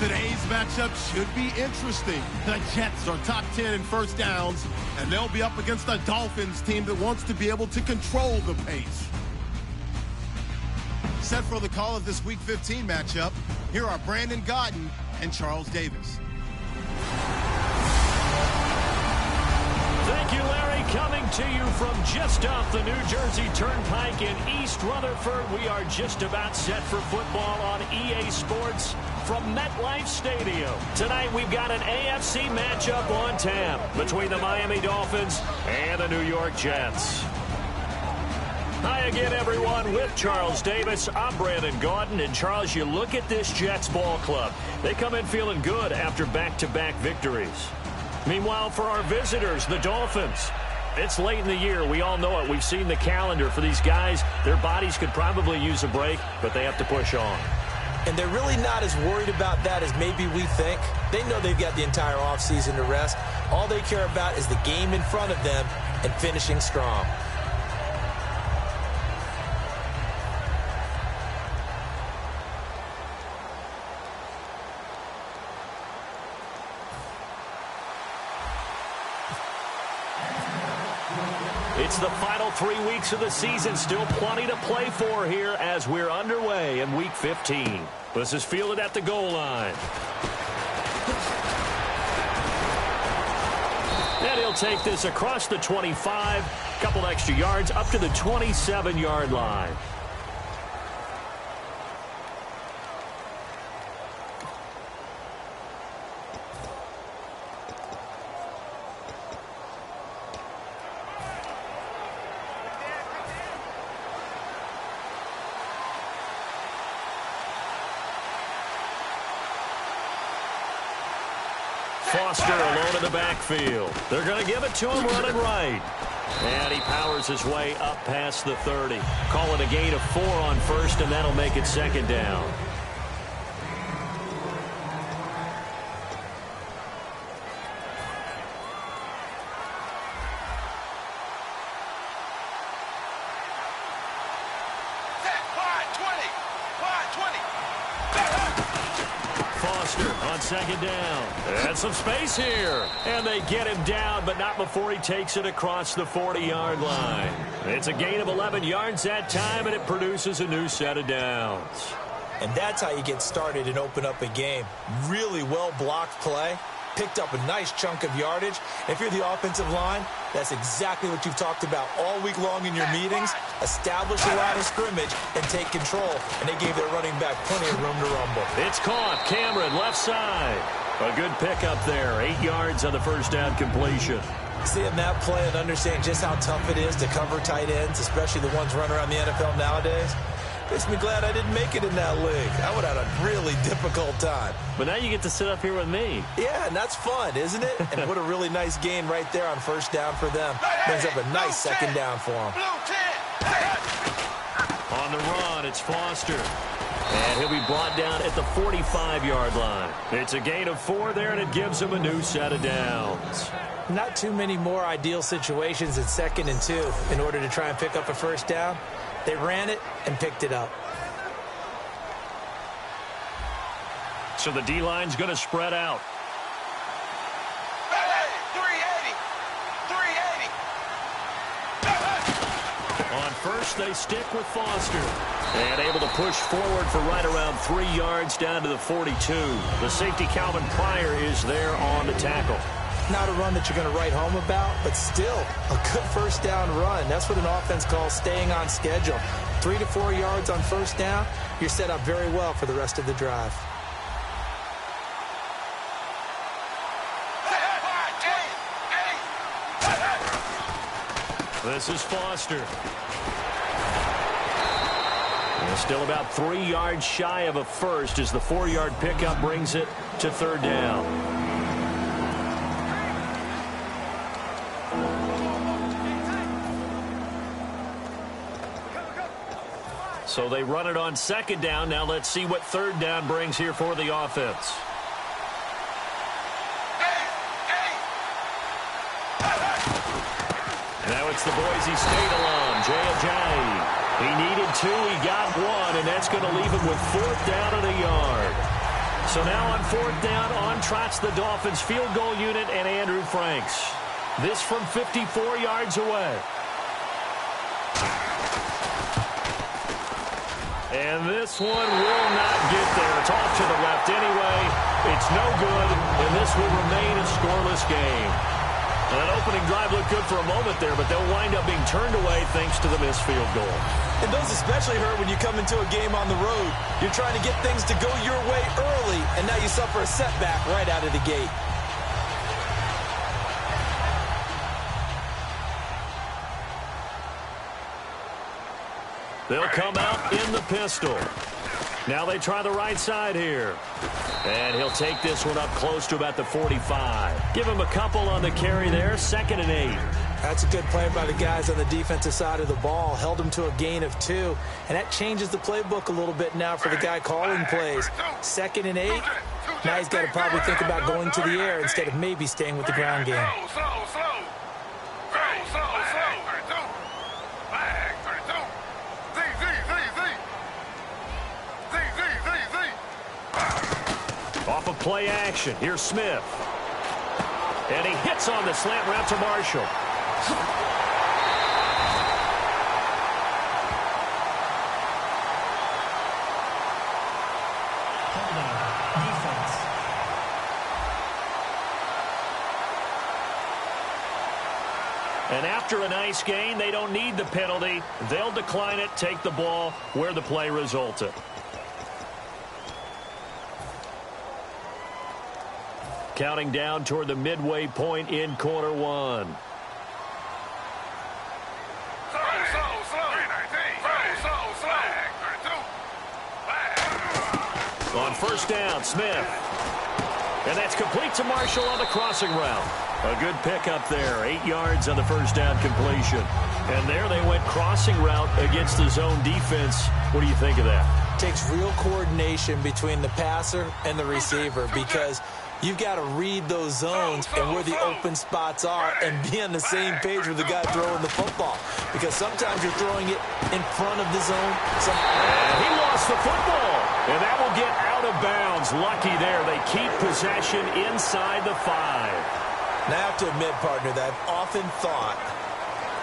Today's matchup should be interesting. The Jets are top 10 in first downs, and they'll be up against a Dolphins team that wants to be able to control the pace. Set for the call of this Week 15 matchup, here are Brandon Gaudin and Charles Davis. Thank you, Larry. Coming to you from just off the New Jersey Turnpike in East Rutherford. We are just about set for football on EA Sports from MetLife Stadium. Tonight we've got an AFC matchup on tap between the Miami Dolphins and the New York Jets. Hi again, everyone. With Charles Davis, I'm Brandon Gaudin. And Charles, you look at this Jets ball club. They come in feeling good after back-to-back victories. Meanwhile, for our visitors, the Dolphins, it's late in the year. We all know it. We've seen the calendar for these guys. Their bodies could probably use a break, but they have to push on. And they're really not as worried about that as maybe we think. They know they've got the entire offseason to rest. All they care about is the game in front of them and finishing strong. It's the final 3 weeks of the season. Still plenty to play for here as we're underway in Week 15. This is fielded at the goal line. And he'll take this across the 25. Couple extra yards up to the 27-yard line. Foster alone in the backfield. They're going to give it to him running right. And he powers his way up past the 30. Call it a gain of 4 on first, and that'll make it second down. On second down. And some space here. And they get him down, but not before he takes it across the 40-yard line. It's a gain of 11 yards that time, and it produces a new set of downs. And that's how you get started and open up a game. Really well-blocked play. Picked up a nice chunk of yardage. If you're the offensive line, that's exactly what you've talked about all week long in your meetings. Establish a line of scrimmage and take control. And they gave their running back plenty of room to rumble. It's caught. Cameron, left side. A good pickup there. 8 yards on the first down completion. Seeing that play and understand just how tough it is to cover tight ends, especially the ones running around the NFL nowadays, makes me glad I didn't make it in that league. I would have had a really difficult time. But now you get to sit up here with me. Yeah, and that's fun, isn't it? And what a really nice gain right there on first down for them. Brings up a nice second down for them. On the run, it's Foster. And he'll be brought down at the 45-yard line. It's a gain of 4 there, and it gives him a new set of downs. Not too many more ideal situations at 2nd and 2 in order to try and pick up a first down. They ran it and picked it up. So the D-line's going to spread out. 380. On first, they stick with Foster. And able to push forward for right around 3 yards down to the 42. The safety, Calvin Pryor, is there on the tackle. Not a run that you're going to write home about, but still a good first down run. That's what an offense calls staying on schedule. 3 to 4 yards on first down, you're set up very well for the rest of the drive. This is Foster. And still about 3 yards shy of a first as the 4-yard pickup brings it to third down. So they run it on second down. Now let's see what third down brings here for the offense. Now it's the Boise State alum, Jay Ajayi. He needed 2, he got 1, and that's going to leave him with 4th down and a yard. So now on fourth down, on trots the Dolphins field goal unit and Andrew Franks. This from 54 yards away. And this one will not get there. It's off to the left anyway. It's no good, and this will remain a scoreless game. And that opening drive looked good for a moment there, but they'll wind up being turned away thanks to the missed field goal. And those especially hurt when you come into a game on the road. You're trying to get things to go your way early, and now you suffer a setback right out of the gate. They'll come out in the pistol. Now they try the right side here. And he'll take this one up close to about the 45. Give him a couple on the carry there, 2nd and 8. That's a good play by the guys on the defensive side of the ball. Held him to a gain of 2. And that changes the playbook a little bit now for the guy calling plays. 2nd and 8. Now he's got to probably think about going to the air instead of maybe staying with the ground game. Off of play action. Here's Smith. And he hits on the slant route to Marshall. And after a nice gain, they don't need the penalty. They'll decline it, take the ball where the play resulted. Counting down toward the midway point in quarter one. On first down, Smith. And that's complete to Marshall on the crossing route. A good pickup there, 8 yards on the first down completion. And there they went crossing route against the zone defense. What do you think of that? Takes real coordination between the passer and the receiver because you've got to read those zones and where the open spots are and be on the same page with the guy throwing the football. Because sometimes you're throwing it in front of the zone. And he lost the football. And that will get out of bounds. Lucky there. They keep possession inside the 5. Now, I have to admit, partner, that I've often thought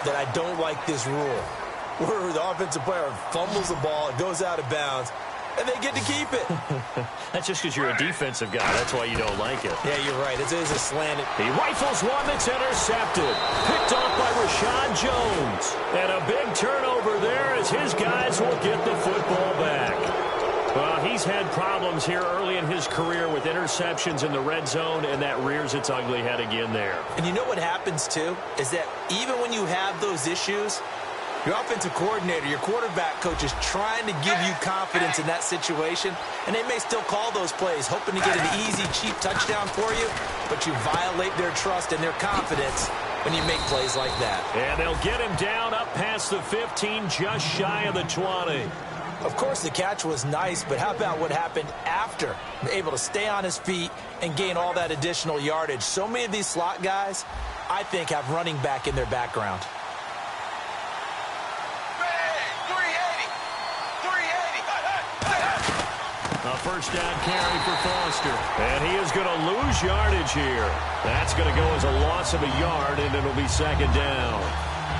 that I don't like this rule, where the offensive player fumbles the ball, it goes out of bounds, and they get to keep it. That's just because you're a defensive guy. That's why you don't like it. Yeah, you're right. It is a slanted. He rifles one that's intercepted. Picked off by Rashad Jones. And a big turnover there as his guys will get the football back. Well, he's had problems here early in his career with interceptions in the red zone, and that rears its ugly head again there. And you know what happens, too, is that even when you have those issues, your offensive coordinator, your quarterback coach is trying to give you confidence in that situation, and they may still call those plays, hoping to get an easy, cheap touchdown for you, but you violate their trust and their confidence when you make plays like that. And they'll get him down up past the 15, just shy of the 20. Of course, the catch was nice, but how about what happened after? Able to stay on his feet and gain all that additional yardage. So many of these slot guys, I think, have running back in their background. A first down carry for Foster. And he is going to lose yardage here. That's going to go as a loss of a yard, and it'll be 2nd down.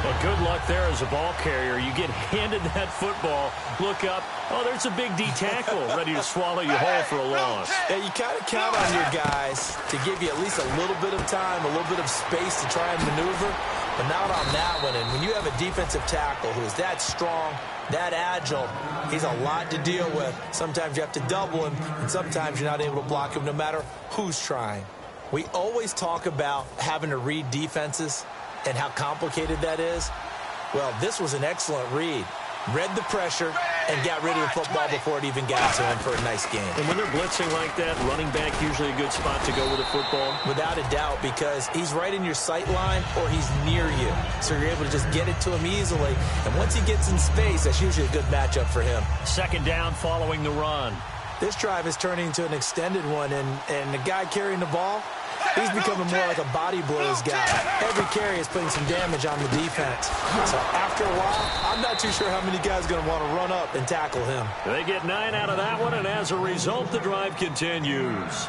Well, good luck there as a ball carrier. You get handed that football, look up, oh, there's a big D tackle ready to swallow you whole for a loss. Yeah, you kind of count on your guys to give you at least a little bit of time, a little bit of space to try and maneuver, but not on that one. And when you have a defensive tackle who is that strong, that agile, he's a lot to deal with. Sometimes you have to double him, and sometimes you're not able to block him no matter who's trying. We always talk about having to read defenses and how complicated that is. Well, this was an excellent read. Read the pressure and got rid of the football before it even got to him for a nice game. And when they're blitzing like that, running back usually a good spot to go with the football? Without a doubt, because he's right in your sight line or he's near you. So you're able to just get it to him easily. And once he gets in space, that's usually a good matchup for him. 2nd down following the run. This drive is turning into an extended one, and the guy carrying the ball, he's becoming more like a body blows guy. Every carry is putting some damage on the defense. So after a while, I'm not too sure how many guys are going to want to run up and tackle him. They get 9 out of that one, and as a result, the drive continues.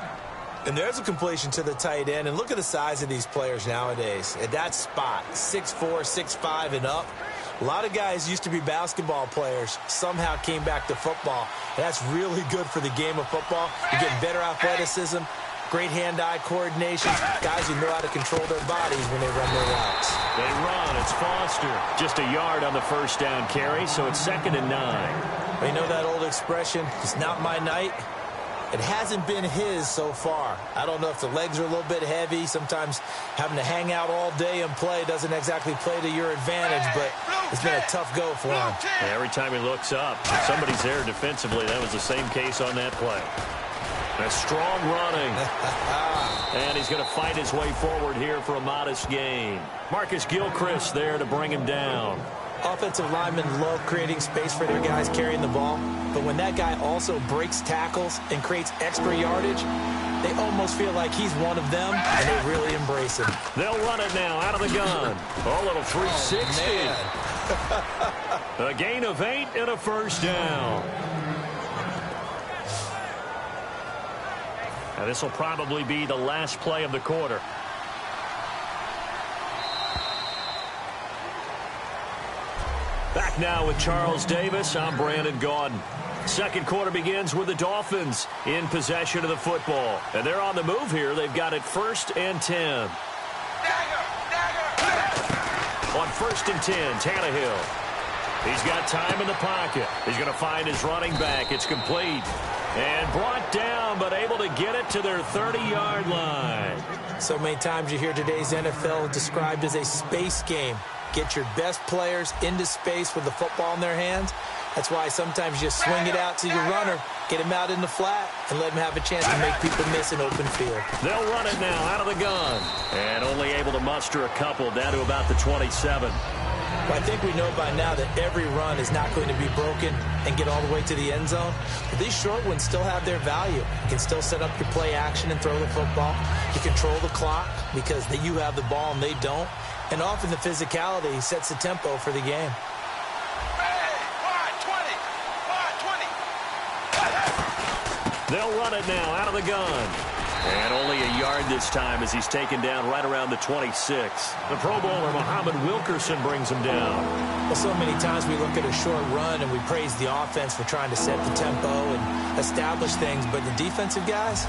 And there's a completion to the tight end. And look at the size of these players nowadays. At that spot, 6'4", 6'5", and up. A lot of guys used to be basketball players, somehow came back to football. And that's really good for the game of football. You get better athleticism, great hand-eye coordination, guys who know how to control their bodies when they run their routes. They run. It's Foster. Just a yard on the first down carry, so it's 2nd and 9. You know that old expression, it's not my night? It hasn't been his so far. I don't know if the legs are a little bit heavy. Sometimes having to hang out all day and play doesn't exactly play to your advantage, but it's been a tough go for him. Yeah, every time he looks up, somebody's there defensively. That was the same case on that play. A strong running. And he's going to fight his way forward here for a modest gain. Marcus Gilchrist there to bring him down. Offensive linemen love creating space for their guys carrying the ball, but when that guy also breaks tackles and creates extra yardage, they almost feel like he's one of them, and they really embrace him. They'll run it now out of the gun. A little 360. A gain of 8 and a first down. Now this will probably be the last play of the quarter. Back now with Charles Davis. I'm Brandon Gaudin. Second quarter begins with the Dolphins in possession of the football. And they're on the move here. They've got it 1st and 10. On 1st and 10, Tannehill. He's got time in the pocket. He's going to find his running back. It's complete. And brought down, but able to get it to their 30-yard line. So many times you hear today's NFL described as a space game. Get your best players into space with the football in their hands. That's why sometimes you swing it out to your runner, get him out in the flat, and let him have a chance to make people miss an open field. They'll run it now out of the gun. And only able to muster a couple down to about the 27. Well, I think we know by now that every run is not going to be broken and get all the way to the end zone. But these short ones still have their value. You can still set up your play action and throw the football. You control the clock because you have the ball and they don't. And often the physicality sets the tempo for the game. They'll run it now out of the gun. And only a yard this time as he's taken down right around the 26. The Pro Bowler Muhammad Wilkerson brings him down. Well, so many times we look at a short run and we praise the offense for trying to set the tempo and establish things. But the defensive guys,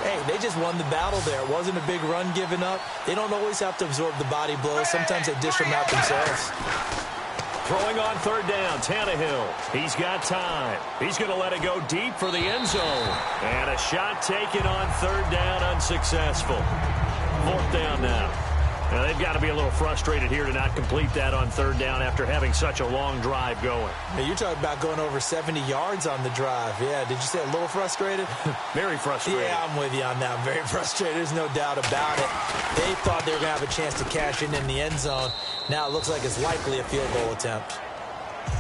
hey, they just won the battle there. It wasn't a big run given up. They don't always have to absorb the body blows. Sometimes they dish them out themselves. Throwing on 3rd down, Tannehill. He's got time. He's going to let it go deep for the end zone. And a shot taken on 3rd down, unsuccessful. 4th down now. Now, they've got to be a little frustrated here to not complete that on 3rd down after having such a long drive going. Now, you're talking about going over 70 yards on the drive. Yeah, did you say a little frustrated? Very frustrated. Yeah, I'm with you on that. Very frustrated. There's no doubt about it. They thought they were going to have a chance to cash in the end zone. Now it looks like it's likely a field goal attempt.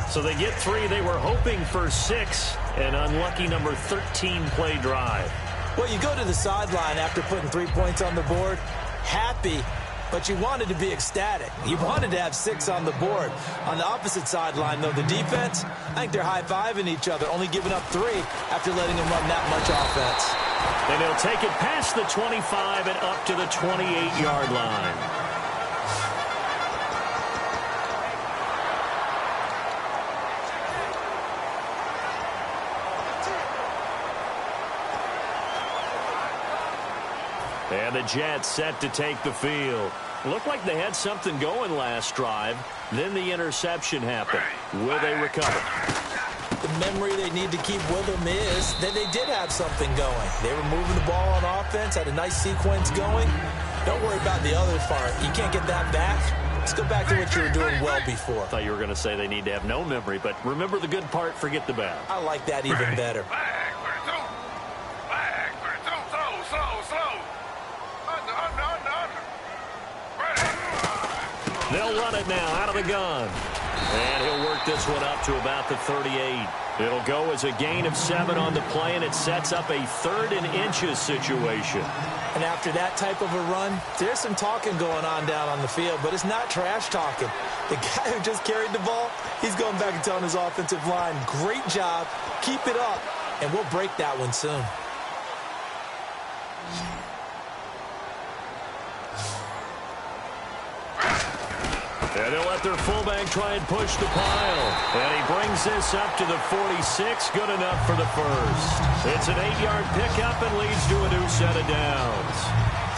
So they get 3. They were hoping for 6. An unlucky number 13 play drive. Well, you go to the sideline after putting 3 points on the board, happy, but you wanted to be ecstatic. You wanted to have 6 on the board. On the opposite sideline, though, the defense, I think they're high-fiving each other, only giving up 3 after letting them run that much offense. And they'll take it past the 25 and up to the 28-yard line. And the Jets set to take the field. Looked like they had something going last drive. Then the interception happened. Will they recover? The memory they need to keep with them is that they did have something going. They were moving the ball on offense, had a nice sequence going. Don't worry about the other part. You can't get that back. Let's go back to what you were doing well before. I thought you were going to say they need to have no memory, but remember the good part, forget the bad. I like that even better. They'll run it now out of the gun. And he'll work this one up to about the 38. It'll go as a gain of 7 on the play, and it sets up a 3rd and inches situation. And after that type of a run, there's some talking going on down on the field, but it's not trash talking. The guy who just carried the ball, he's going back and telling his offensive line, great job, keep it up, and we'll break that one soon. And they'll let their fullback try and push the pile. And he brings this up to the 46. Good enough for the first. It's an 8-yard pickup and leads to a new set of downs.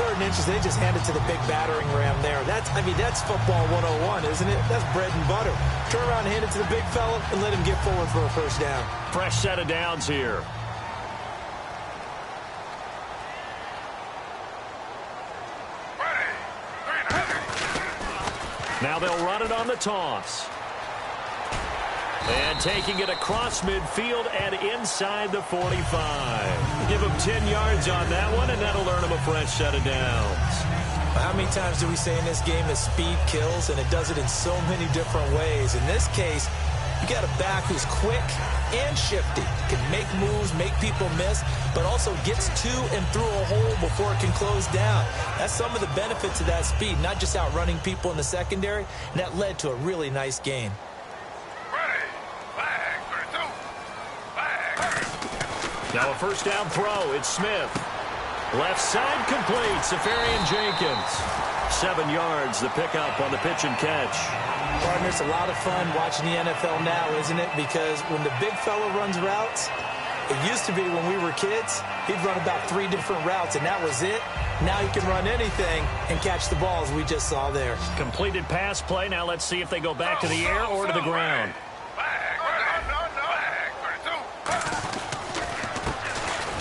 3rd and inches, they just hand it to the big battering ram there. That's football 101, isn't it? That's bread and butter. Turn around and hand it to the big fella and let him get forward for a first down. Fresh set of downs here. Now they'll run it on the toss. And taking it across midfield and inside the 45. Give him 10 yards on that one, and that'll earn him a fresh set of downs. How many times do we say in this game that speed kills, and it does it in so many different ways? In this case, you got a back who's quick and shifty, can make moves, make people miss, but also gets to and through a hole before it can close down. That's some of the benefits of that speed, not just outrunning people in the secondary, and that led to a really nice gain. Now a first down throw. It's Smith. Left side complete. Safarian Jenkins. 7 yards, the pickup on the pitch and catch. Partner, it's a lot of fun watching the NFL now, isn't it? Because when the big fella runs routes, it used to be when we were kids, he'd run about 3 different routes, and that was it. Now he can run anything and catch the balls we just saw there. Completed pass play. Now let's see if they go back to the air or to the ground.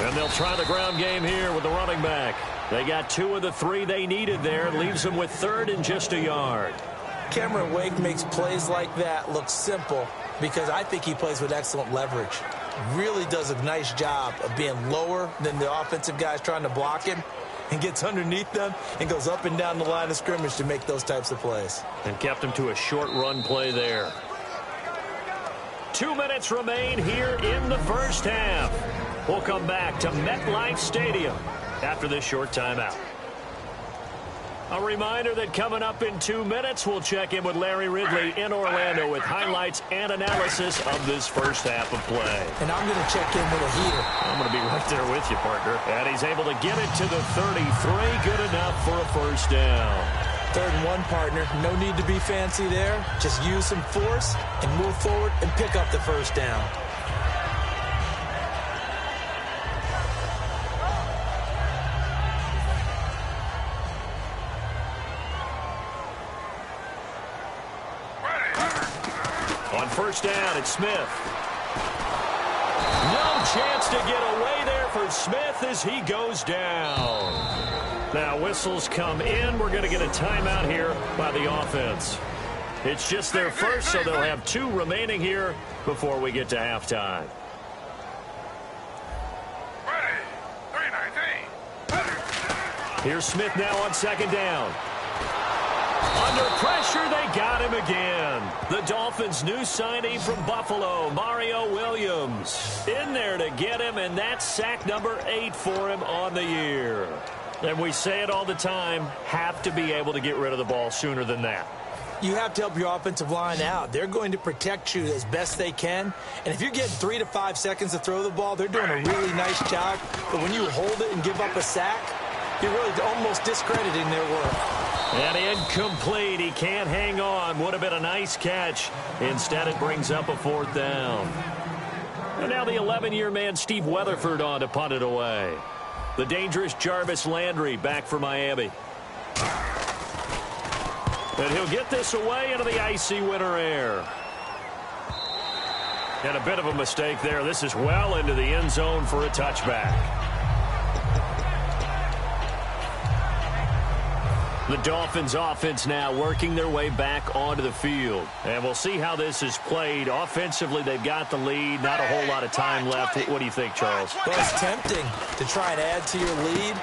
And they'll try the ground game here with the running back. They got 2 of the 3 they needed there. Leaves them with 3rd and just a yard. Cameron Wake makes plays like that look simple because I think he plays with excellent leverage. Really does a nice job of being lower than the offensive guys trying to block him and gets underneath them and goes up and down the line of scrimmage to make those types of plays. And kept him to a short run play there. 2 minutes remain here in the first half. We'll come back to MetLife Stadium after this short timeout. A reminder that coming up in 2 minutes, we'll check in with Larry Ridley in Orlando with highlights and analysis of this first half of play. And I'm going to check in with a heater. I'm going to be right there with you, partner. And he's able to get it to the 33. Good enough for a first down. 3rd and 1, partner. No need to be fancy there. Just use some force and move forward and pick up the first down. On first down, it's Smith. No chance to get away there for Smith as he goes down. Now whistles come in. We're going to get a timeout here by the offense. It's just their first, so they'll have 2 remaining here before we get to halftime. Here's Smith now on second down. Under pressure, they got him again. The Dolphins' new signee from Buffalo, Mario Williams, in there to get him, and that's sack number 8 for him on the year. And we say it all the time, have to be able to get rid of the ball sooner than that. You have to help your offensive line out. They're going to protect you as best they can. And if you're getting 3 to 5 seconds to throw the ball, they're doing a really nice job. But when you hold it and give up a sack, you're really almost discrediting their work. And incomplete. He can't hang on. Would have been a nice catch. Instead, it brings up a 4th down. And now the 11-year man Steve Weatherford on to punt it away. The dangerous Jarvis Landry back for Miami. And he'll get this away into the icy winter air. And a bit of a mistake there. This is well into the end zone for a touchback. The Dolphins offense now working their way back onto the field. And we'll see how this is played. Offensively, they've got the lead. Not a whole lot of time left. What do you think, Charles? Well, it's tempting to try and add to your lead.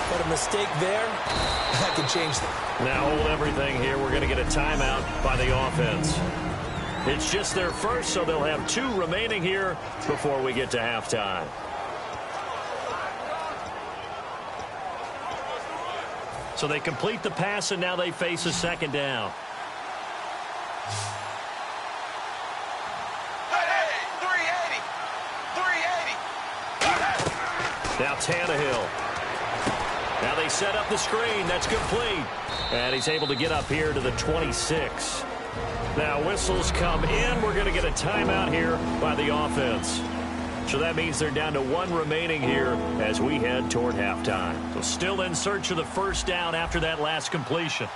But a mistake there, that can change things. Now hold everything here. We're going to get a timeout by the offense. It's just their first, so they'll have 2 remaining here before we get to halftime. So they complete the pass, and now they face a second down. Now Tannehill. Now they set up the screen. That's complete. And he's able to get up here to the 26. Now whistles come in. We're going to get a timeout here by the offense. So that means they're down to 1 remaining here as we head toward halftime. So still in search of the first down after that last completion.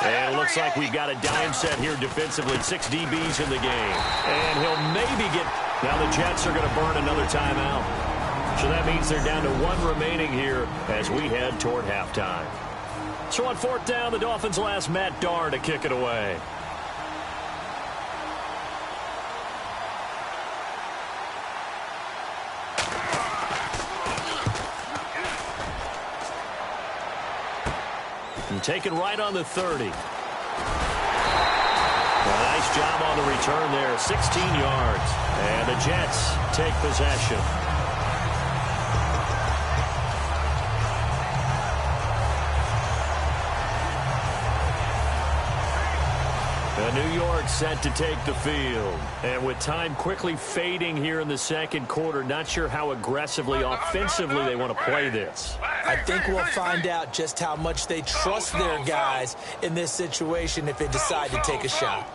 And it looks like we've got a dime set here defensively. 6 DBs in the game. And he'll maybe get... Now the Jets are going to burn another timeout. So that means they're down to 1 remaining here as we head toward halftime. So on 4th down, the Dolphins will ask Matt Darr to kick it away. And taken right on the 30. A nice job on the return there. 16 yards. And the Jets take possession. New York set to take the field. And with time quickly fading here in the second quarter, not sure how aggressively, offensively they want to play this. I think we'll find out just how much they trust their guys in this situation if they decide to take a shot.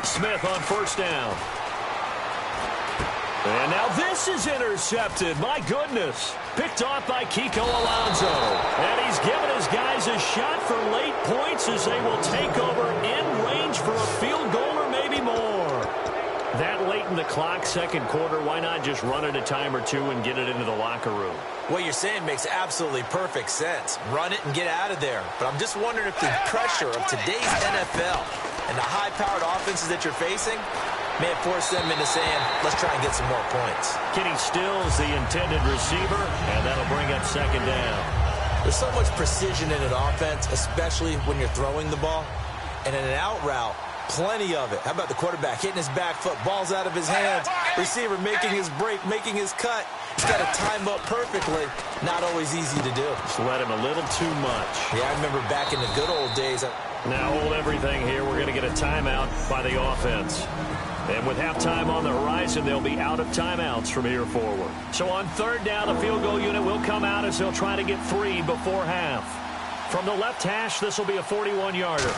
Smith on 1st down. And now this is intercepted. My goodness. Picked off by Kiko Alonso. And he's given his guys a shot for late points as they will take over in range for a field goal or maybe more. That late in the clock, second quarter, why not just run it a time or 2 and get it into the locker room? What you're saying makes absolutely perfect sense. Run it and get out of there. But I'm just wondering if the pressure of today's NFL and the high-powered offenses that you're facing may have forced them into saying, let's try and get some more points. Kenny Stills, the intended receiver, and that'll bring up second down. There's so much precision in an offense, especially when you're throwing the ball. And in an out route, plenty of it. How about the quarterback hitting his back foot, ball's out of his hands, receiver making his break, making his cut. He's got to time up perfectly. Not always easy to do. Just let him a little too much. Yeah, I remember back in the good old days. Now hold everything here. We're going to get a timeout by the offense. And with halftime on the horizon, they'll be out of timeouts from here forward. So on 3rd down, the field goal unit will come out as they'll try to get 3 before half. From the left hash, this will be a 41-yarder.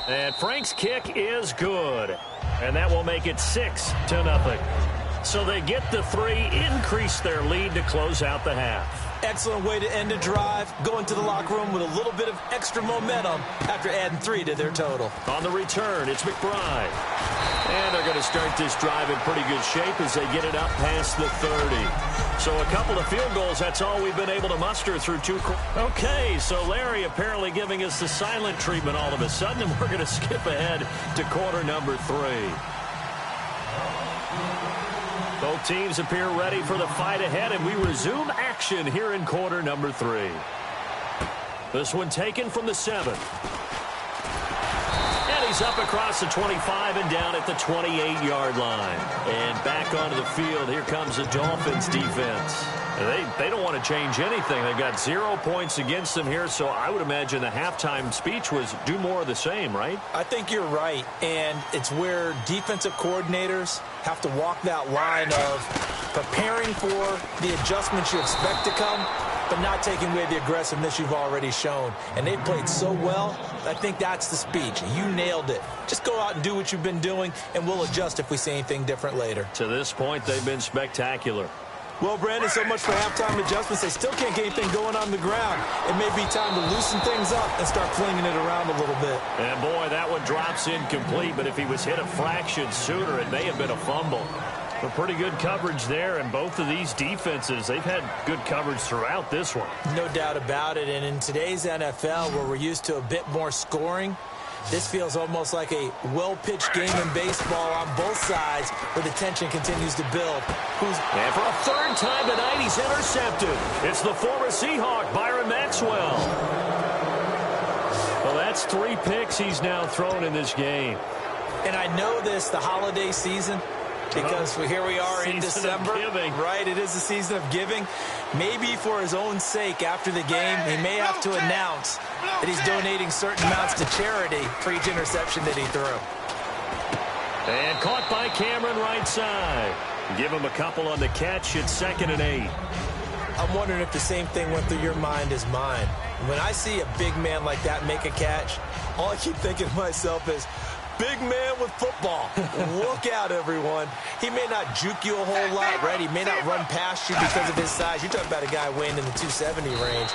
And Frank's kick is good. And that will make it 6-0. So they get the 3, increase their lead to close out the half. Excellent way to end a drive. Go into the locker room with a little bit of extra momentum after adding 3 to their total. On the return, it's McBride. And they're going to start this drive in pretty good shape as they get it up past the 30. So a couple of field goals, that's all we've been able to muster through 2 quarters. Okay, so Larry apparently giving us the silent treatment all of a sudden, and we're going to skip ahead to quarter number 3. Both teams appear ready for the fight ahead, and we resume action here in quarter number 3. This one taken from the 7. And he's up across the 25 and down at the 28-yard line. And back onto the field, here comes the Dolphins defense. They don't want to change anything. They've got 0 points against them here, so I would imagine the halftime speech was do more of the same, right? I think you're right, and it's where defensive coordinators have to walk that line of preparing for the adjustments you expect to come, but not taking away the aggressiveness you've already shown. And they've played so well, I think that's the speech. You nailed it. Just go out and do what you've been doing, and we'll adjust if we see anything different later. To this point, they've been spectacular. Well, Brandon, so much for halftime adjustments. They still can't get anything going on the ground. It may be time to loosen things up and start flinging it around a little bit. And, boy, that one drops incomplete, but if he was hit a fraction sooner, it may have been a fumble. But pretty good coverage there, and both of these defenses, they've had good coverage throughout this one. No doubt about it, and in today's NFL, where we're used to a bit more scoring, This feels almost like a well-pitched game in baseball on both sides where the tension continues to build. And for a third time tonight, he's intercepted. It's the former Seahawk, Byron Maxwell. Well, that's 3 picks he's now thrown in this game. And I know this, the holiday season, because here we are in December, right? It is the season of giving. Maybe for his own sake after the game, he may have to announce that he's donating certain amounts to charity for each interception that he threw. And caught by Cameron right side. Give him a couple on the catch. It's 2nd and 8. I'm wondering if the same thing went through your mind as mine. When I see a big man like that make a catch, all I keep thinking to myself is, big man with football. Look out, everyone. He may not juke you a whole lot, right? He may not run past you because of his size. You're talking about a guy weighing in the 270 range.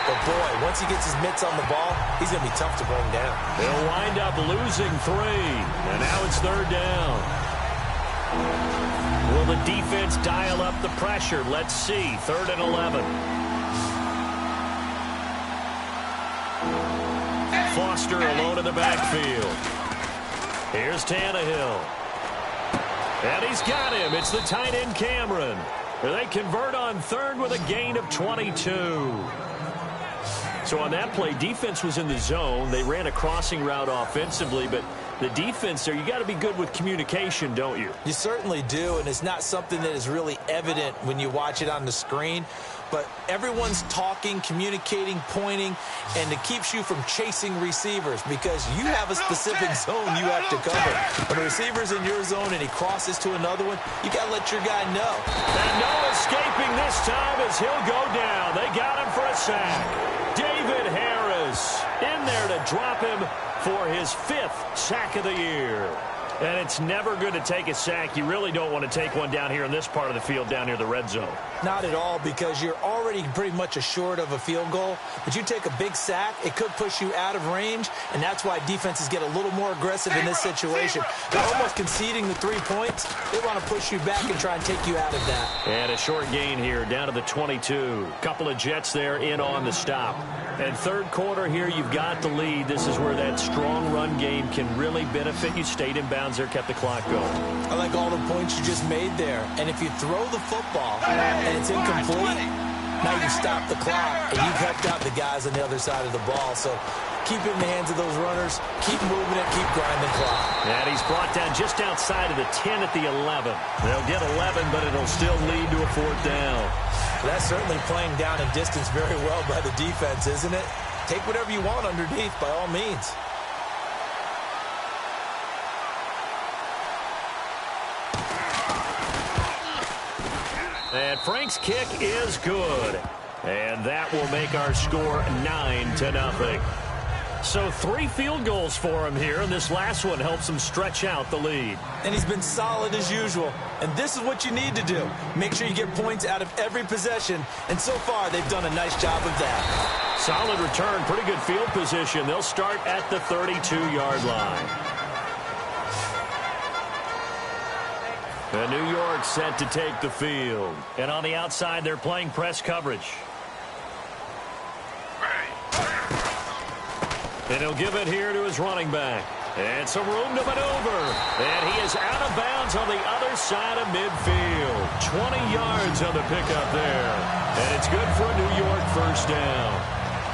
But, boy, once he gets his mitts on the ball, he's going to be tough to bring down. They'll wind up losing 3. And now it's 3rd down. Will the defense dial up the pressure? Let's see. 3rd and 11. Foster alone in the backfield. Here's Tannehill. And he's got him. It's the tight end Cameron. They convert on 3rd with a gain of 22. So on that play, defense was in the zone. They ran a crossing route offensively, but the defense there, you got to be good with communication, don't you? You certainly do, and it's not something that is really evident when you watch it on the screen. But everyone's talking, communicating, pointing, and it keeps you from chasing receivers because you have a specific zone you have to cover. When a receiver's in your zone and he crosses to another one, you got to let your guy know. And no escaping this time as he'll go down. They got him for a sack. David Harris in there to drop him for his 5th sack of the year. And it's never good to take a sack. You really don't want to take one down here in this part of the field, down near the red zone. Not at all, because you're already pretty much assured of a field goal. But you take a big sack, it could push you out of range, and that's why defenses get a little more aggressive in this situation. They're almost conceding the 3 points. They want to push you back and try and take you out of that. And a short gain here, down to the 22. Couple of Jets there in on the stop. And 3rd quarter here, you've got the lead. This is where that strong run game can really benefit you. Stayed in bounds there, kept the clock going. I like all the points you just made there. And if you throw the football and it's incomplete, now you stop the clock and you've helped out the guys on the other side of the ball. So keep it in the hands of those runners. Keep moving it. Keep grinding clock. And he's brought down just outside of the 10 at the 11. They'll get 11, but it'll still lead to a 4th down. That's certainly playing down in distance very well by the defense, isn't it? Take whatever you want underneath by all means. And Frank's kick is good. And that will make our score 9-0. So 3 field goals for him here, and this last one helps him stretch out the lead. And he's been solid as usual. And this is what you need to do. Make sure you get points out of every possession. And so far, they've done a nice job of that. Solid return, pretty good field position. They'll start at the 32-yard line. And New York set to take the field. And on the outside, they're playing press coverage. And he'll give it here to his running back. And some room to maneuver. And he is out of bounds on the other side of midfield. 20 yards on the pickup there. And it's good for a New York 1st down.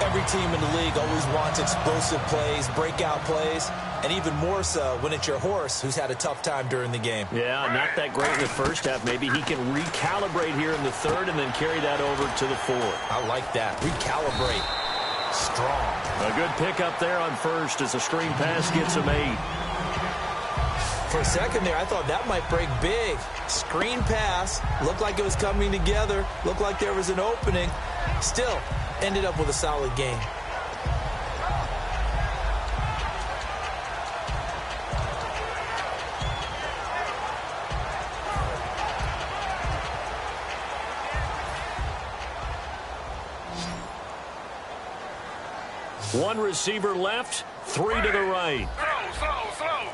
Every team in the league always wants explosive plays, breakout plays, and even more so when it's your horse who's had a tough time during the game. Yeah, not that great in the 1st half. Maybe he can recalibrate here in the 3rd and then carry that over to the 4th. I like that. Recalibrate. Strong. A good pickup there on 1st as the screen pass gets him 8. For a second there, I thought that might break big. Screen pass. Looked like it was coming together. Looked like there was an opening. Still, ended up with a solid game. One receiver left, 3 to the right. Slow.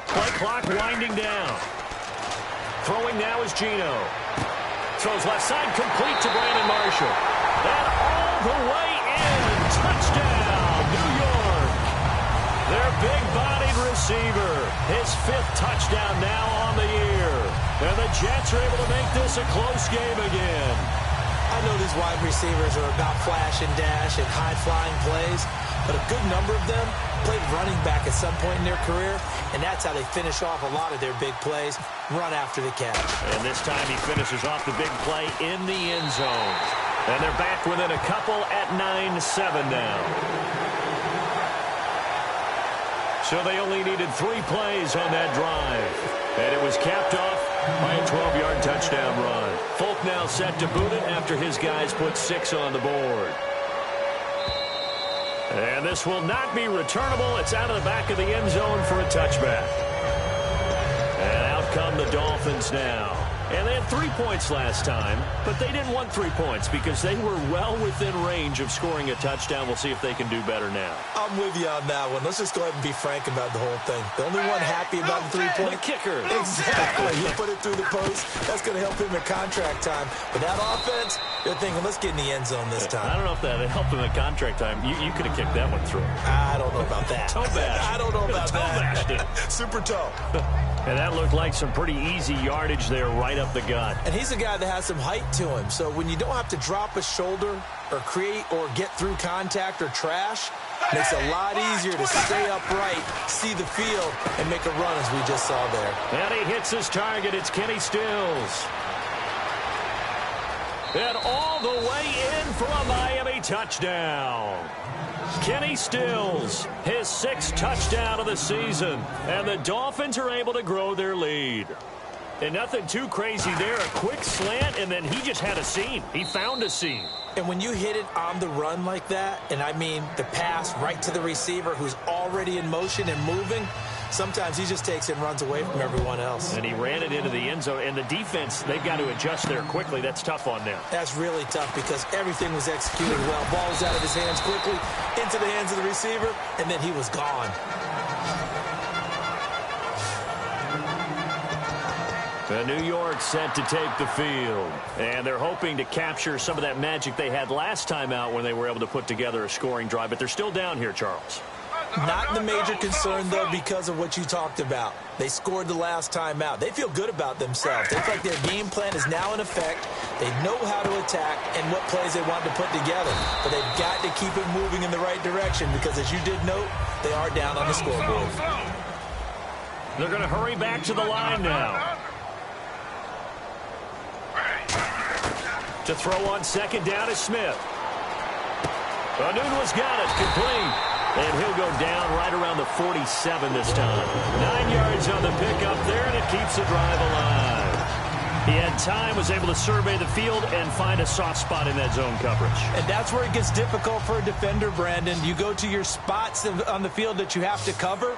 Play clock winding down. Throwing now is Gino. Throws left side, complete to Brandon Marshall. And all the way in. Touchdown, New York. receiver. His 5th touchdown now on the year. And the Jets are able to make this a close game again. I know these wide receivers are about flash and dash and high-flying plays, but a good number of them played running back at some point in their career, and that's how they finish off a lot of their big plays, run after the catch. And this time he finishes off the big play in the end zone. And they're back within a couple at 9-7 now. So they only needed 3 plays on that drive. And it was capped off by a 12-yard touchdown run. Folk now set to boot it after his guys put 6 on the board. And this will not be returnable. It's out of the back of the end zone for a touchback. And out come the Dolphins now. And they had 3 points last time, but they didn't want 3 points because they were well within range of scoring a touchdown. We'll see if they can do better now. I'm with you on that one. Let's just go ahead and be frank about the whole thing. The only one happy about the 3-point kicker. Exactly. You put it through the post. That's going to help him at contract time. But that offense, they're thinking, let's get in the end zone this time. I don't know if that helped him at contract time. You could have kicked that one through. I don't know about that. Toe bash. I don't know about that. Super toe. And that looked like some pretty easy yardage there right up the gut. And he's a guy that has some height to him. So when you don't have to drop a shoulder or create or get through contact or trash, makes it a lot easier to stay upright, see the field, and make a run as we just saw there. And he hits his target. It's Kenny Stills. And all the way in for a Miami touchdown. Kenny Stills, his 6th touchdown of the season. And the Dolphins are able to grow their lead. And nothing too crazy there. A quick slant, and then he just had a seam. He found a seam. And when you hit it on the run like that, and I mean the pass right to the receiver who's already in motion and moving, sometimes he just takes it and runs away from everyone else. And he ran it into the end zone. And the defense, they've got to adjust there quickly. That's tough on them. That's really tough because everything was executed well. Ball was out of his hands quickly, into the hands of the receiver, and then he was gone. New York set to take the field. And they're hoping to capture some of that magic they had last time out when they were able to put together a scoring drive. But they're still down here, Charles. Not the major concern, though, because of what you talked about. They scored the last time out. They feel good about themselves. They feel like their game plan is now in effect. They know how to attack and what plays they want to put together. But they've got to keep it moving in the right direction because, as you did note, they are down on the scoreboard. They're going to hurry back to the line now. To throw on 2nd down is Smith. Anunwa's got it, complete. And he'll go down right around the 47 this time. 9 yards on the pickup there, and it keeps the drive alive. He had time, was able to survey the field and find a soft spot in that zone coverage. And that's where it gets difficult for a defender, Brandon. You go to your spots on the field that you have to cover,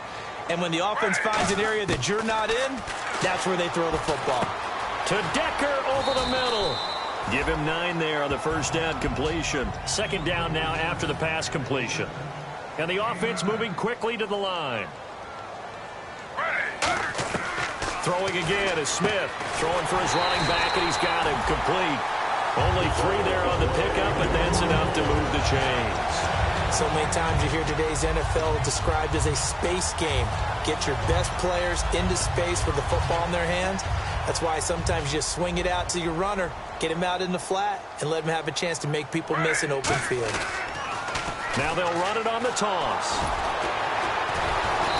and when the offense finds an area that you're not in, that's where they throw the football. To Decker over the middle. Give him 9 there on the 1st down completion. 2nd down now after the pass completion. And the offense moving quickly to the line. Throwing again is Smith. Throwing for his running back, and he's got him complete. Only 3 there on the pickup, but that's enough to move the chains. So many times you hear today's NFL described as a space game. Get your best players into space with the football in their hands. That's why sometimes you just swing it out to your runner, get him out in the flat, and let him have a chance to make people miss an open field. Now they'll run it on the toss.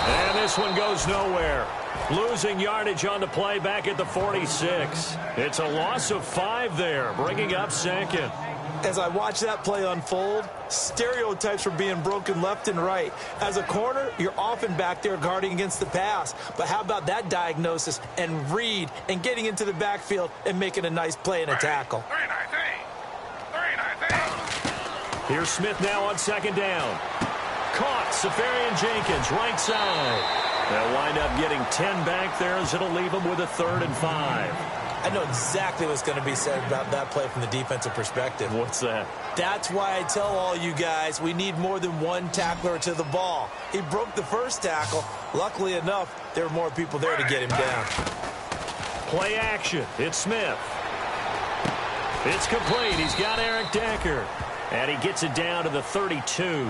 And this one goes nowhere. Losing yardage on the play back at the 46. It's a loss of 5 there, bringing up 2nd. As I watch that play unfold, stereotypes were being broken left and right. As a corner, you're often back there guarding against the pass. But how about that diagnosis and read and getting into the backfield and making a nice play and a tackle? Here's Smith now on 2nd down. Caught, Safarian Jenkins, right side. They'll wind up getting 10 back there as it'll leave them with a 3rd and 5. I know exactly what's going to be said about that play from the defensive perspective. What's that? That's why I tell all you guys we need more than one tackler to the ball. He broke the first tackle. Luckily enough, there were more people there to get him down. Play action. It's Smith. It's complete. He's got Eric Decker. And he gets it down to the 32.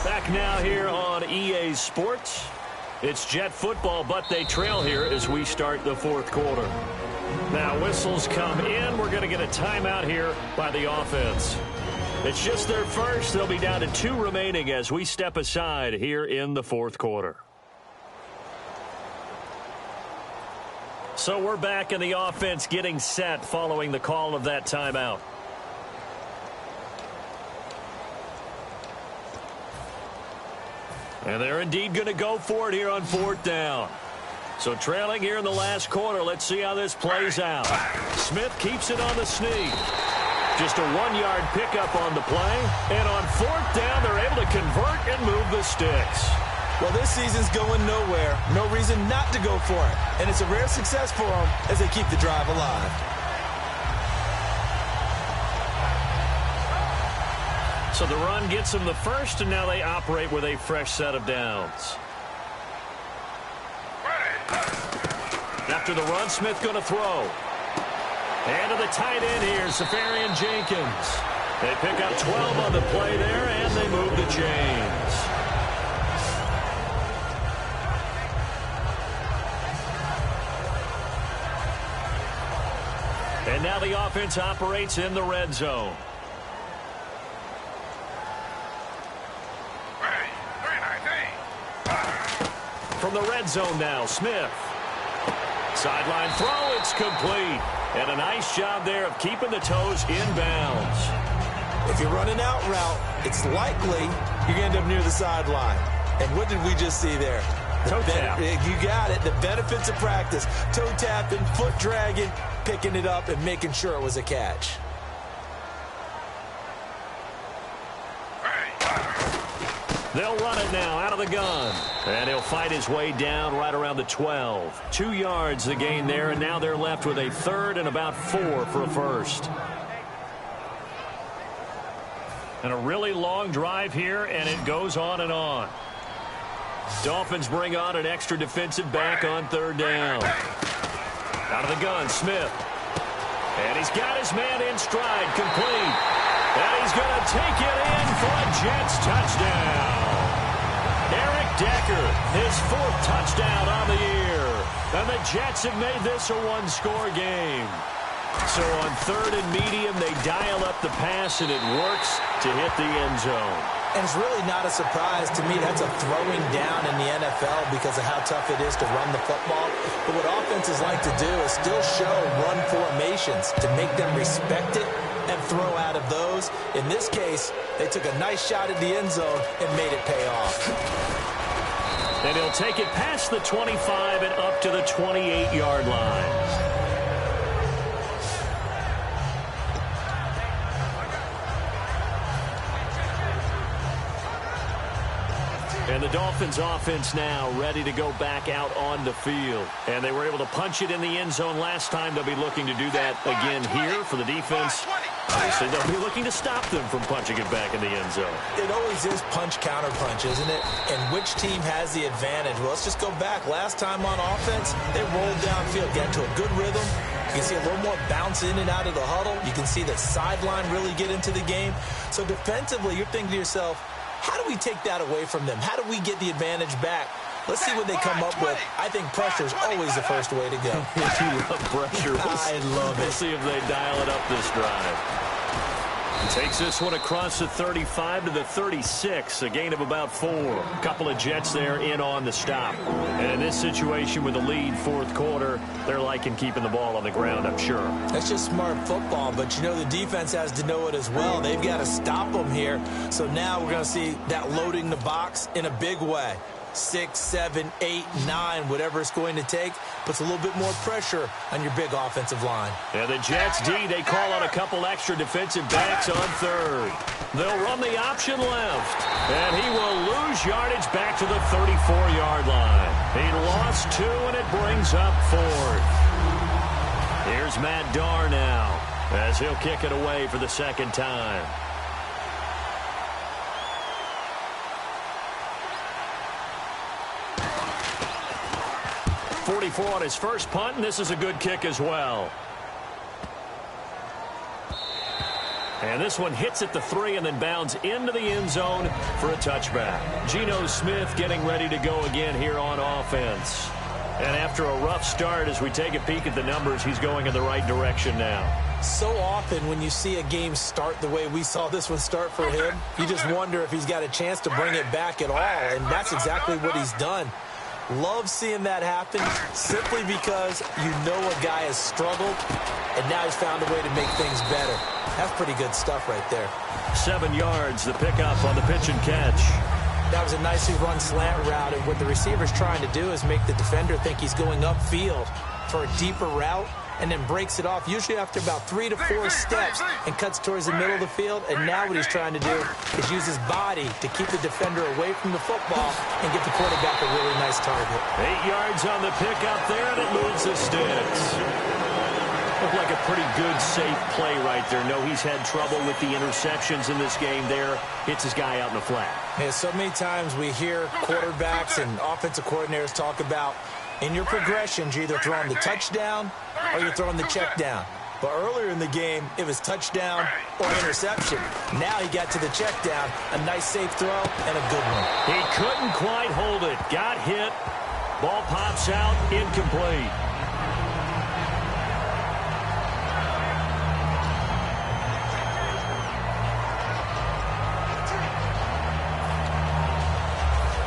Back back now here on EA Sports. It's Jet football, but they trail here as we start the fourth quarter. Now whistles come in. We're going to get a timeout here by the offense. It's just their first. They'll be down to 2 remaining as we step aside here in the fourth quarter. So we're back in the offense getting set following the call of that timeout. And they're indeed going to go for it here on 4th down. So trailing here in the last quarter. Let's see how this plays out. Smith keeps it on the sneak. Just a 1-yard pickup on the play. And on 4th down, they're able to convert and move the sticks. Well, this season's going nowhere. No reason not to go for it. And it's a rare success for them as they keep the drive alive. So the run gets them the first, and now they operate with a fresh set of downs. After the run, Smith going to throw. And to the tight end here, Safarian Jenkins. They pick up 12 on the play there, and they move the chains. And now the offense operates in the red zone. From the red zone now, Smith. Sideline throw, it's complete. And a nice job there of keeping the toes in bounds. If you're running out route, it's likely you're going to end up near the sideline. And what did we just see there? Toe tap. You got it. The benefits of practice. Toe tapping, foot dragging, picking it up, and making sure it was a catch. They'll run it now out of the gun. And he'll fight his way down right around the 12. 2 yards the gain there, and now they're left with a 3rd and about 4 for a first. And a really long drive here, and it goes on and on. Dolphins bring on an extra defensive back on 3rd down. Out of the gun, Smith. And he's got his man in stride, complete. And he's going to take it in for a Jets touchdown. Eric Decker, his 4th touchdown on the year. And the Jets have made this a 1-score game. So on 3rd and medium, they dial up the pass, and it works to hit the end zone. And it's really not a surprise to me. That's a throwing down in the NFL because of how tough it is to run the football. But what offenses like to do is still show run formations to make them respect it and throw out of those. In this case, they took a nice shot at the end zone and made it pay off. And he'll take it past the 25 and up to the 28-yard line. And the Dolphins offense now ready to go back out on the field. And they were able to punch it in the end zone last time. They'll be looking to do that again here for the defense. Obviously, they'll be looking to stop them from punching it back in the end zone. It always is punch-counter-punch, isn't it? And which team has the advantage? Well, let's just go back. Last time on offense, they rolled downfield, got to a good rhythm. You can see a little more bounce in and out of the huddle. You can see the sideline really get into the game. So defensively, you're thinking to yourself, how do we take that away from them? How do we get the advantage back? Let's see what they come up with. I think pressure is always the first way to go. You love pressure. I love it. We'll see if they dial it up this drive. He takes this one across the 35 to the 36, a gain of about 4. A couple of Jets there in on the stop. And in this situation with the lead 4th quarter, they're liking keeping the ball on the ground, I'm sure. That's just smart football, but you know the defense has to know it as well. They've got to stop them here. So now we're going to see that loading the box in a big way. 6, 7, 8, 9, whatever it's going to take, puts a little bit more pressure on your big offensive line. And the Jets D, they call on a couple extra defensive backs on 3rd. They'll run the option left, and he will lose yardage back to the 34-yard line. He lost 2, and it brings up 4th. Here's Matt Darr now as he'll kick it away for the 2nd time. 44 on his first punt, and this is a good kick as well. And this one hits at the 3 and then bounds into the end zone for a touchback. Geno Smith getting ready to go again here on offense. And after a rough start, as we take a peek at the numbers, he's going in the right direction now. So often when you see a game start the way we saw this one start for him, you just wonder if he's got a chance to bring it back at all, and that's exactly what he's done. Love seeing that happen simply because you know a guy has struggled, and now he's found a way to make things better. That's pretty good stuff right there. 7 yards, the pickup on the pitch and catch. That was a nicely run slant route, and what the receiver's trying to do is make the defender think he's going upfield for a deeper route, and then breaks it off, usually after about 3 to 4 steps, and cuts towards the middle of the field. And now what he's trying to do is use his body to keep the defender away from the football and get the quarterback a really nice target. 8 yards on the pickup there, and it moves the sticks. Looked like a pretty good, safe play right there. No, he's had trouble with the interceptions in this game there. Hits his guy out in the flat. Yeah, so many times we hear quarterbacks and offensive coordinators talk about in your progressions, you're either throwing the touchdown or you're throwing the check down. But earlier in the game, it was touchdown or interception. Now he got to the check down, a nice safe throw, and a good one. He couldn't quite hold it. Got hit. Ball pops out, incomplete.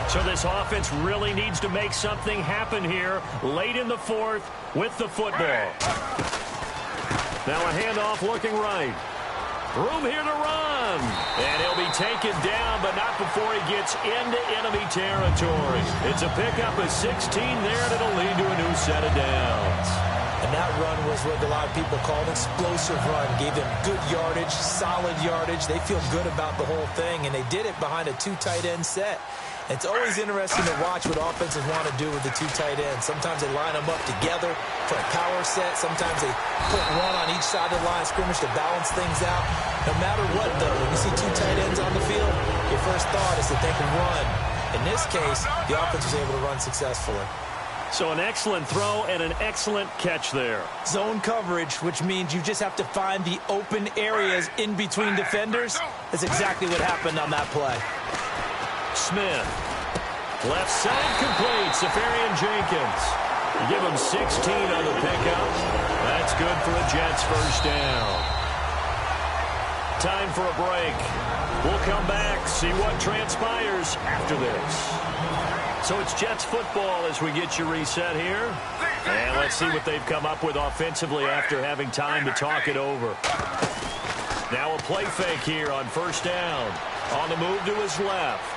So this offense really needs to make something happen here late in the 4th with the football. Now a handoff looking right. Room here to run. And he'll be taken down, but not before he gets into enemy territory. It's a pickup of 16 there, and it'll lead to a new set of downs. And that run was what a lot of people call an explosive run. Gave them good yardage, solid yardage. They feel good about the whole thing, and they did it behind a 2 tight end set. It's always interesting to watch what offenses want to do with the 2 tight ends. Sometimes they line them up together for a power set. Sometimes they put one on each side of the line of scrimmage to balance things out. No matter what, though, when you see 2 tight ends on the field, your first thought is that they can run. In this case, the offense was able to run successfully. So an excellent throw and an excellent catch there. Zone coverage, which means you just have to find the open areas in between defenders. That's exactly what happened on that play. Smith. Left side complete. Safarian Jenkins. You give him 16 on the pickup. That's good for a Jets first down. Time for a break. We'll come back, see what transpires after this. So it's Jets football as we get you reset here. And let's see what they've come up with offensively after having time to talk it over. Now a play fake here on first down. On the move to his left.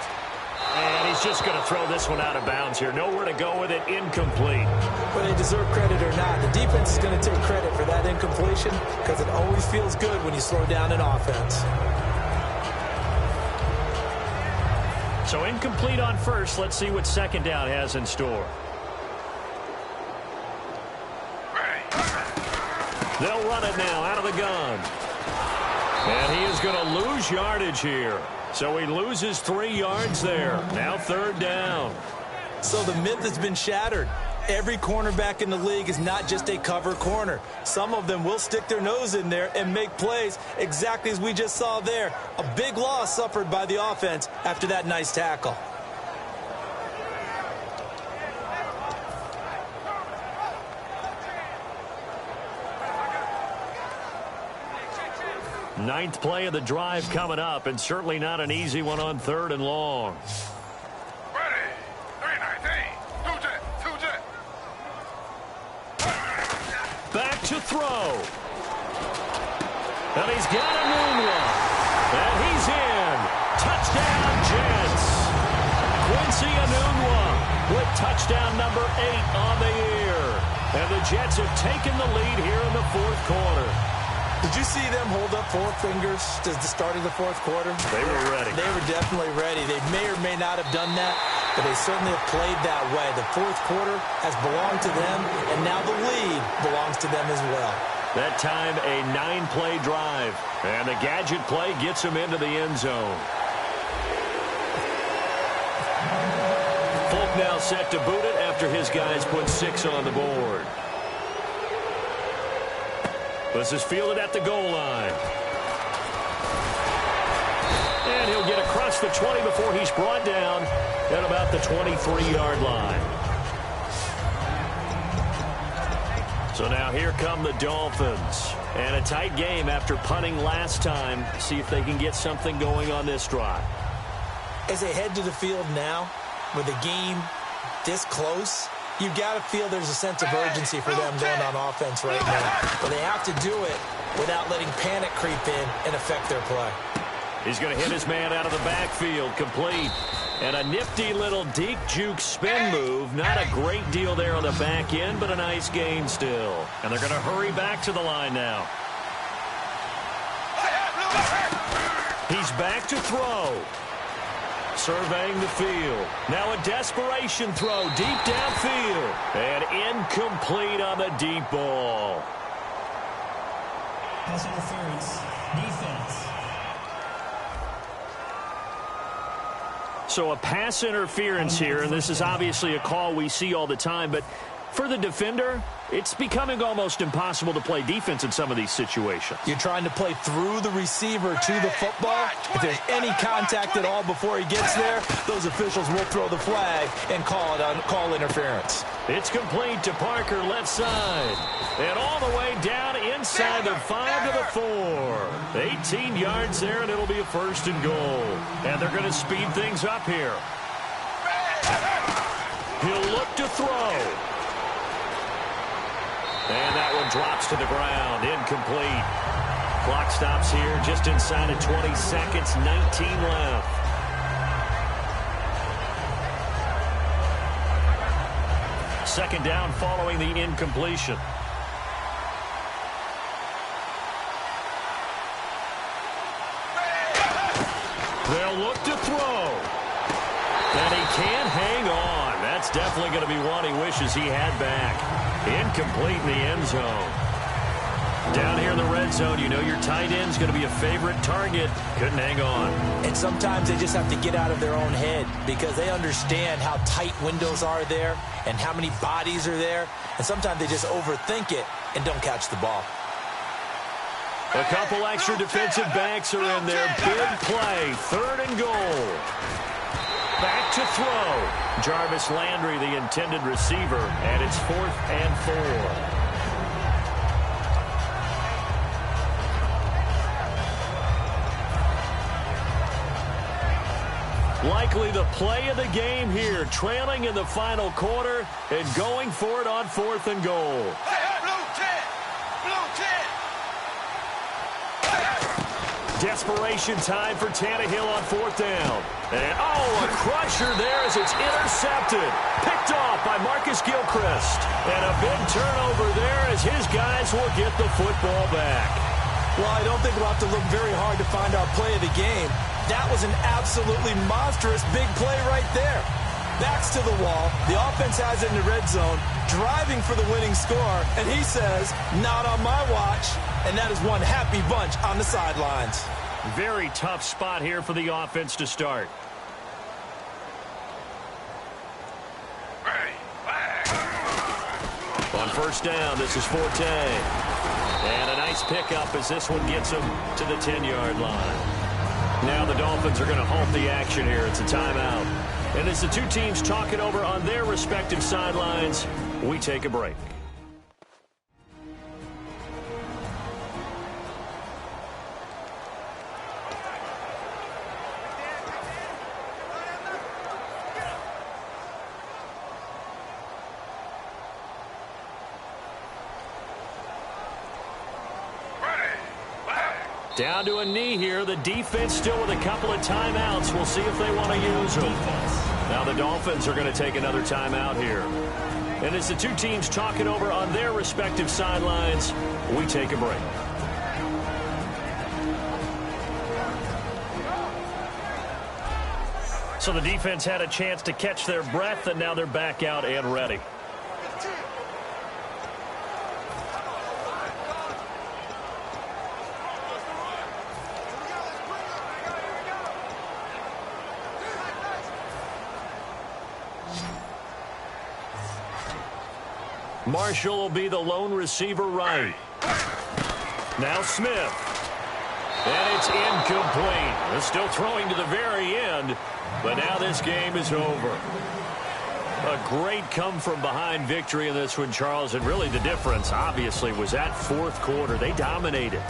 And he's just going to throw this one out of bounds here. Nowhere to go with it. Incomplete. Whether they deserve credit or not, the defense is going to take credit for that incompletion because it always feels good when you slow down an offense. So incomplete on first. Let's see what second down has in store. They'll run it now out of the gun. And he is going to lose yardage here. So he loses 3 yards there. Now third down. So the myth has been shattered. Every cornerback in the league is not just a cover corner. Some of them will stick their nose in there and make plays exactly as we just saw there. A big loss suffered by the offense after that nice tackle. Ninth play of the drive coming up, and certainly not an easy one on third and long. Ready. 3-19. Two jet. Back to throw. And he's got a new one. And he's in. Touchdown, Jets. Quincy Enunwa with touchdown number 8 on the year. And the Jets have taken the lead here in the 4th quarter. Did you see them hold up 4 fingers to the start of the 4th quarter? They were ready. They were definitely ready. They may or may not have done that, but they certainly have played that way. The 4th quarter has belonged to them, and now the lead belongs to them as well. That time, a 9-play drive. And the gadget play gets him into the end zone. Folk now set to boot it after his guys put 6 on the board. This is fielded at the goal line. across the 20 before he's brought down at about the 23-yard line. So now here come the Dolphins. And a tight game after punting last time. See if they can get something going on this drive. As they head to the field now, with the game this close, you've got to feel there's a sense of urgency for them going on offense right now. But they have to do it without letting panic creep in and affect their play. He's going to hit his man out of the backfield, complete. And a nifty little deke juke spin move. Not a great deal there on the back end, but a nice gain still. And they're going to hurry back to the line now. He's back to throw. Surveying the field. Now a desperation throw deep downfield. And incomplete on the deep ball. Pass interference. Defense. So a pass interference here, and this is obviously a call we see all the time, but for the defender, it's becoming almost impossible to play defense in some of these situations. You're trying to play through the receiver to the football. If there's any contact at all before he gets there, those officials will throw the flag and call interference. It's complete to Parker, left side. And all the way down inside the 5 to the 4. 18 yards there, and it'll be a 1st and goal. And they're going to speed things up here. He'll look to throw. And that one drops to the ground. Incomplete. Clock stops here just inside of 20 seconds. 19 left. Second down following the incompletion. They'll look to throw. And he can't hang on. That's definitely going to be one he wishes he had back. Incomplete in the end zone. Down here in the red zone, you know your tight end's going to be a favorite target. Couldn't hang on. And sometimes they just have to get out of their own head because they understand how tight windows are there and how many bodies are there. And sometimes they just overthink it and don't catch the ball. A couple extra defensive backs are in there. Big play. 3rd and goal. Back to throw. Jarvis Landry, the intended receiver, and it's 4th and 4. Likely the play of the game here, trailing in the final quarter and going for it on 4th and goal. Desperation time for Tannehill on 4th down. And, a crusher there as it's intercepted. Picked off by Marcus Gilchrist. And a big turnover there as his guys will get the football back. Well, I don't think we'll have to look very hard to find our play of the game. That was an absolutely monstrous big play right there. Backs to the wall. The offense has it in the red zone, driving for the winning score. And he says, not on my watch. And that is one happy bunch on the sidelines. Very tough spot here for the offense to start. On 1st down, this is Forte. And a nice pickup as this one gets him to the 10-yard line. Now the Dolphins are going to halt the action here. It's a timeout. And as the two teams talk it over on their respective sidelines, we take a break. Down to a knee here. The defense still with a couple of timeouts. We'll see if they want to use them. Now the Dolphins are going to take another timeout here. And as the two teams talk it over on their respective sidelines, we take a break. So the defense had a chance to catch their breath, and now they're back out and ready. Marshall will be the lone receiver right. Now Smith. And it's incomplete. They're still throwing to the very end, but now this game is over. A great come-from-behind victory in this one, Charles, and really the difference, obviously, was that fourth quarter. They dominated.